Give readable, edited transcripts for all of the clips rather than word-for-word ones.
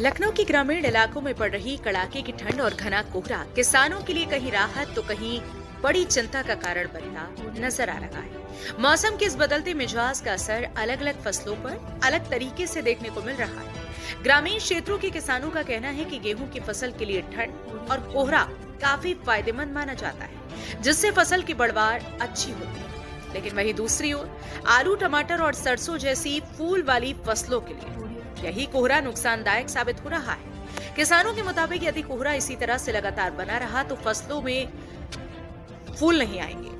लखनऊ के ग्रामीण इलाकों में पड़ रही कड़ाके की ठंड और घना कोहरा किसानों के लिए कहीं राहत तो कहीं बड़ी चिंता का कारण बनता नजर आ रहा है। मौसम के इस बदलते मिजाज का असर अलग अलग फसलों पर अलग तरीके से देखने को मिल रहा है। ग्रामीण क्षेत्रों के किसानों का कहना है कि गेहूं की फसल के लिए ठंड और कोहरा काफी फायदेमंद माना जाता है, जिससे फसल की पैदावार अच्छी होती है। लेकिन वहीं दूसरी ओर आलू, टमाटर और सरसों जैसी फूल वाली फसलों के लिए यही कोहरा नुकसानदायक साबित हो रहा है। किसानों के मुताबिक यदि कोहरा इसी तरह से लगातार बना रहा तो फसलों में फूल नहीं आएंगे,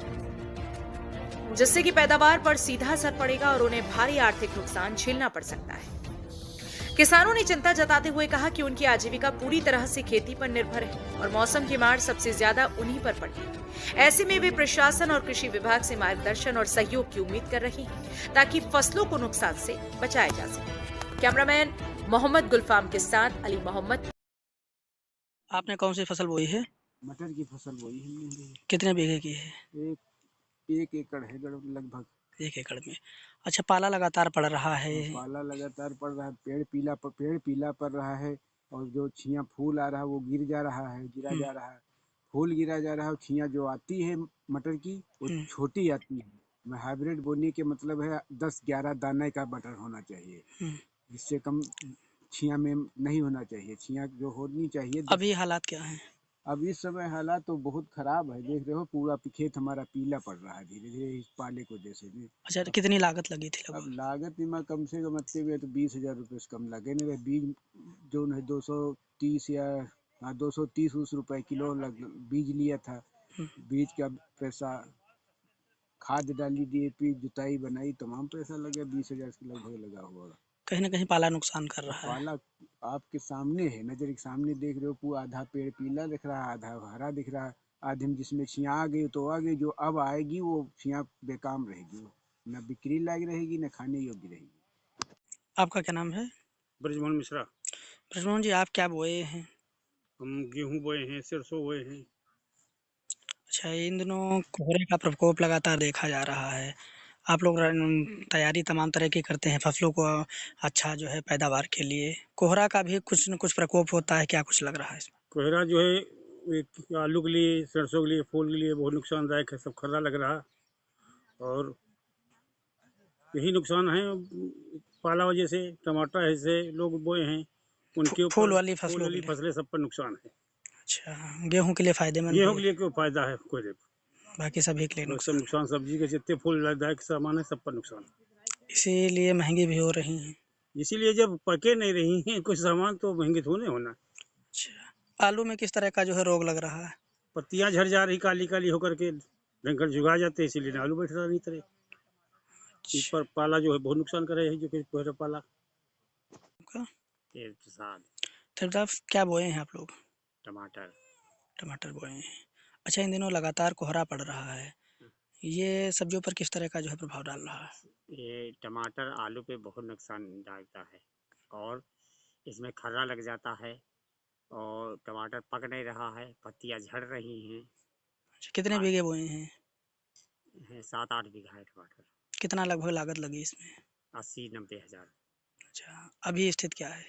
जिससे कि पैदावार पर सीधा असर पड़ेगा और उन्हें भारी आर्थिक नुकसान झेलना पड़ सकता है। किसानों ने चिंता जताते हुए कहा कि उनकी आजीविका पूरी तरह से खेती पर निर्भर है और मौसम की मार सबसे ज्यादा उन्हीं पर पड़ती है। ऐसे में वे प्रशासन और कृषि विभाग से मार्गदर्शन और सहयोग की उम्मीद कर रही हैं, ताकि फसलों को नुकसान से बचाया जा सके। कैमरामैन मोहम्मद गुलफाम के साथ अली मोहम्मद। आपने कौन सी फसल बोई है? मटर की फसल बोई हमने भी। कितने बीघे की है? एक एक एकड़ है लगभग। 1 एकड़ में। अच्छा, पाला लगातार पड़ रहा है। और पाला लगातार पड़ रहा है, पेड़ पीला पड़ रहा है और जो छिया फूल आ रहा है वो गिरा जा रहा है। फूल गिरा जा रहा है और छिया जो आती है मटर की वो छोटी आती है। मैं हाइब्रिड बोने के मतलब है 10-11 दाने का मटर होना चाहिए, इससे कम छिया में नहीं होना चाहिए। छिया जो होनी चाहिए अभी हालात क्या हैं? अब इस समय हालात तो बहुत खराब है, देख रहे हो पूरा खेत हमारा पीला पड़ रहा है धीरे धीरे इस पाले को जैसे भी। अच्छा, तो कितनी लागत लगी थी अब लगभग? लागत में कम से कम अत्ते हुए तो 20,000 रुपये से कम लगे नहीं। बीज जो है 230 या 230 उस रुपये किलो बीज लिया था। बीज का पैसा, खाद डाली, DAP, जुताई बनाई, तमाम पैसा लगा 20,000 के लगभग लगा हुआ। कहीं ना कहीं पाला नुकसान कर रहा है। पाला आपके सामने है, नजर के सामने देख रहे हो, पूरा आधा पेड़ पीला दिख रहा है, आधा हरा दिख रहा है। आधे में जिसमें छिया आ गई तो आ गई, जो अब आएगी वो छिया बेकाम रहेगी, न बिक्री लायक रहेगी न खाने योग्य रहेगी। आपका क्या नाम है? ब्रजमोहन मिश्रा। ब्रजमोहन जी, आप क्या बोए हैं? हम गेहूं बोए हैं, सरसों बोए हैं। अच्छा, इन दिनों कोहरे का प्रकोप लगातार देखा जा रहा है। आप लोग तैयारी तमाम तरह की करते हैं फसलों को अच्छा जो है पैदावार के लिए। कोहरा का भी कुछ न कुछ प्रकोप होता है, क्या कुछ लग रहा है इसमें? कोहरा जो है एक आलू के लिए, सरसों के लिए, फूल के लिए बहुत नुकसानदायक है, सब खर्रा लग रहा है। और यही नुकसान है पाला वजह से। टमाटर ऐसे लोग बोए हैं उनके फूल ऊपर, वाली फूल फसलों के वाली लिए। फसलें सब पर नुकसान है। अच्छा, गेहूं के लिए फायदेमंद गेहूं भी के है, लिए कोई फायदा है कोई, बाकी सभी के लिए बस सब नुकसान। नुकसान। सब्जी के जितने फूल लाभदायक सामान है सब पर नुकसान। इसीलिए महंगी भी हो रही हैं। इसीलिए जब पके नहीं रही हैं कुछ सामान तो महंगे तो नहीं होना। अच्छा, आलू में किस तरह का जो है रोग लग रहा है? पत्तियां झड़ जा रही काली काली होकर के, डंकर जुगा जाते, इसीलिए आलू बैठ रहा नहीं तरह। इस अच्छा, पर पाला जो है बहुत नुकसान करे है, जो कि कोहरा पाला। आपका तेल के साथ फिर आप क्या बोए हैं आप लोग? टमाटर। टमाटर बोए हैं। अच्छा, इन दिनों लगातार कोहरा पड़ रहा है, ये सब्जियों पर किस तरह का जो है प्रभाव डाल रहा है? ये टमाटर आलू पे बहुत नुकसान डालता है और इसमें खर्रा लग जाता है और टमाटर पक नहीं रहा है, पत्तियां झड़ रही हैं। अच्छा, कितने बीघे बोए हैं? 7-8 बीघा है टमाटर। कितना लगभग लागत लगी इसमें? 80-90 हज़ार। अच्छा, अभी स्थिति क्या है?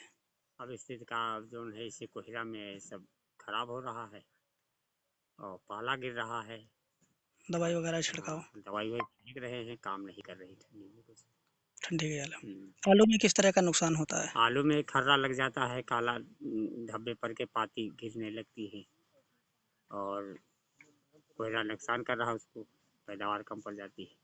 अब स्थिति का जो है इसे कोहरा में सब खराब हो रहा है और पाला गिर रहा है। दवाई वगैरह छिड़काव? दवाई वही फेंक रहे हैं, काम नहीं कर रही ठंडी में कुछ। ठंडी के आलम आलू में किस तरह का नुकसान होता है? आलू में खर्रा लग जाता है, काला धब्बे पर के पाती गिरने लगती है और कोहरा नुकसान कर रहा है, उसको पैदावार कम पड़ जाती है।